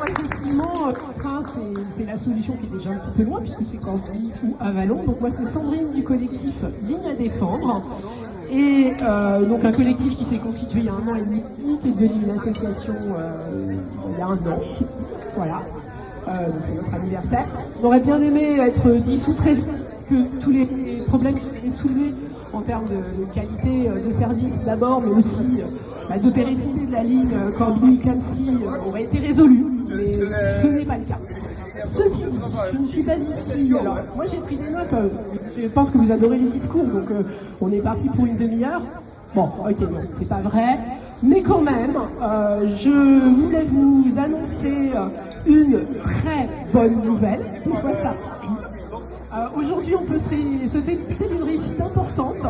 effectivement, le train, c'est la solution qui est déjà un petit peu loin, puisque c'est Cambly ou Avallon. Donc moi, c'est Sandrine du collectif Ligne à défendre. Et donc un collectif qui s'est constitué il y a 1 an et demi, qui est devenu une association il y a 1 an. Voilà. Donc c'est notre anniversaire. On aurait bien aimé être dissous très vite, parce que tous les problèmes qui ont été soulevés en termes de qualité de service d'abord, mais aussi de pérennité de la ligne Cambly-Clamecy auraient été résolus, mais ce n'est pas le cas. Ceci dit, je ne suis pas ici. Alors, moi j'ai pris des notes, je pense que vous adorez les discours, donc on est parti pour une demi-heure. Bon, ok, non, c'est pas vrai. Mais quand même, je voulais vous annoncer une très bonne nouvelle. Des fois ça arrive. Aujourd'hui, on peut se féliciter d'une réussite importante.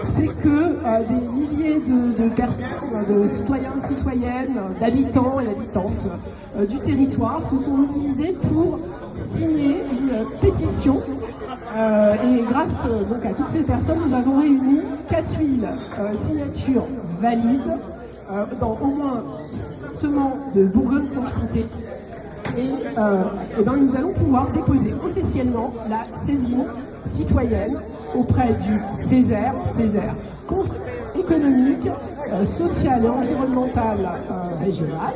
C'est que des milliers de personnes, de citoyens, de citoyennes, d'habitants et d'habitantes du territoire se sont mobilisés pour signer une pétition. Et grâce donc à toutes ces personnes, nous avons réuni 4000 signatures valides dans au moins 6 départements de Bourgogne-Franche-Comté. Et nous allons pouvoir déposer officiellement la saisine citoyenne auprès du Césaire, Conseil économique, social et environnemental régional.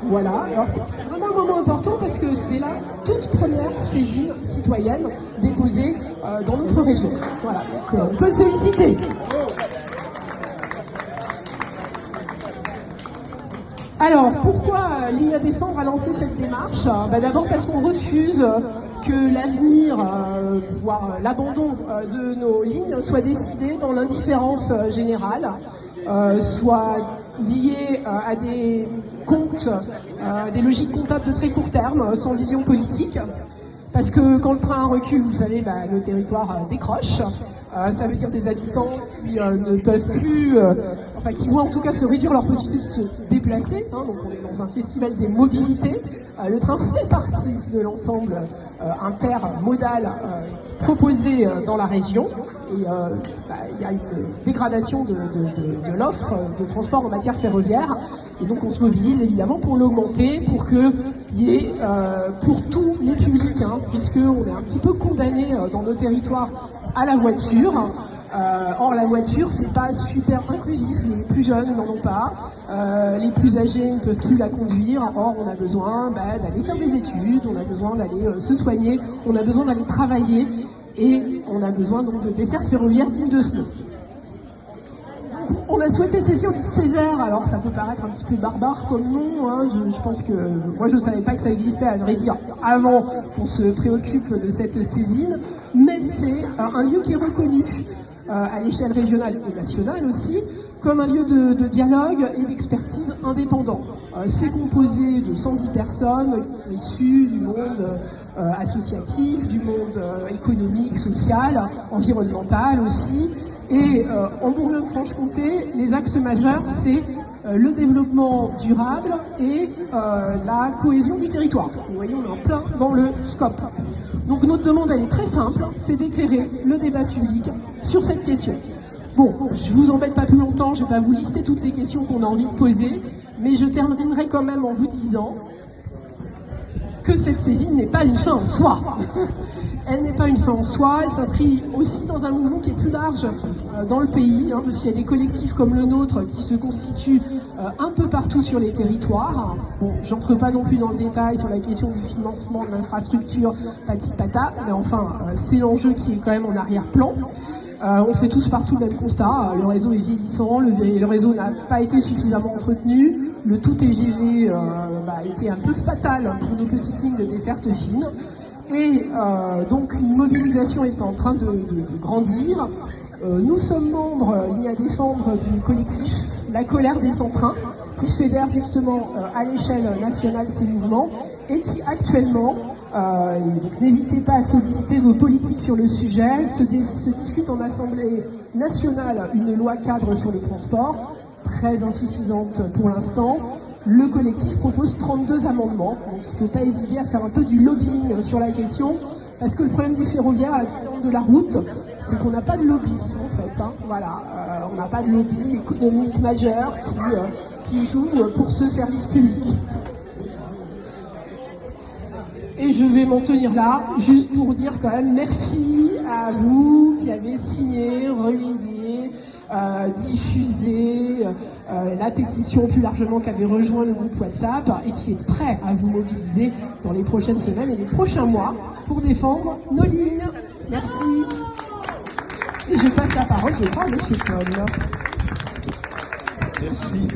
Voilà, alors c'est vraiment un moment important parce que c'est la toute première saisine citoyenne déposée dans notre région. Voilà, donc on peut se féliciter. Alors, pourquoi Ligne à défendre a lancé cette démarche? D'abord parce qu'on refuse que l'avenir, voire l'abandon de nos lignes soit décidé dans l'indifférence générale, soit lié à des comptes, des logiques comptables de très court terme, sans vision politique. Parce que quand le train recule, vous savez, le territoire décroche. Ça veut dire des habitants qui ne peuvent plus, qui voient en tout cas se réduire leur possibilité de se déplacer. Donc on est dans un festival des mobilités. Le train fait partie de l'ensemble intermodal proposé dans la région. Et il y a une dégradation de l'offre de transport en matière ferroviaire. Et donc on se mobilise évidemment pour l'augmenter, pour qu'il y ait pour tous les publics, puisqu'on est un petit peu condamné dans nos territoires à la voiture. Or la voiture c'est pas super inclusif, les plus jeunes n'en ont pas, les plus âgés ne peuvent plus la conduire. Or on a besoin d'aller faire des études, on a besoin d'aller se soigner, on a besoin d'aller travailler et on a besoin donc de dessertes ferroviaires dignes de ce nom. On a souhaité saisir du Césaire, alors ça peut paraître un petit peu barbare comme nom, je pense que moi je ne savais pas que ça existait à vrai dire avant qu'on se préoccupe de cette saisine, mais c'est un lieu qui est reconnu à l'échelle régionale et nationale aussi comme un lieu de dialogue et d'expertise indépendant. C'est composé de 110 personnes qui sont issues du monde associatif, du monde économique, social, environnemental aussi. Et en Bourgogne-Franche-Comté, les axes majeurs, c'est le développement durable et la cohésion du territoire. Vous voyez, on est en plein dans le scope. Donc notre demande, elle est très simple, c'est d'éclairer le débat public sur cette question. Bon, je vous embête pas plus longtemps, je vais pas vous lister toutes les questions qu'on a envie de poser, mais je terminerai quand même en vous disant que cette saisine n'est pas une fin en soi. Elle n'est pas une fin en soi, elle s'inscrit aussi dans un mouvement qui est plus large dans le pays, parce qu'il y a des collectifs comme le nôtre qui se constituent un peu partout sur les territoires. Bon, j'entre pas non plus dans le détail sur la question du financement de l'infrastructure pati-pata, mais enfin, c'est l'enjeu qui est quand même en arrière-plan. On fait tous partout le même constat, le réseau est vieillissant, le réseau n'a pas été suffisamment entretenu, le tout TGV a été un peu fatal pour nos petites lignes de desserte fine. Et donc une mobilisation est en train de grandir. Nous sommes membres, Ligne à défendre, du collectif La Colère des Centrins, qui fédère justement à l'échelle nationale ces mouvements et qui actuellement, n'hésitez pas à solliciter vos politiques sur le sujet, se discute en Assemblée nationale une loi cadre sur le transport, très insuffisante pour l'instant. Le collectif propose 32 amendements, donc il ne faut pas hésiter à faire un peu du lobbying sur la question, parce que le problème du ferroviaire, à la différence de la route, c'est qu'on n'a pas de lobby, en fait. Voilà, on n'a pas de lobby économique majeur qui joue pour ce service public. Et je vais m'en tenir là, juste pour dire quand même merci à vous qui avez signé, relayé, diffusé la pétition plus largement, qui avait rejoint le groupe WhatsApp et qui est prêt à vous mobiliser dans les prochaines semaines et les prochains mois pour défendre nos lignes. Merci. Et je passe la parole, je crois, à Monsieur Paul. Merci.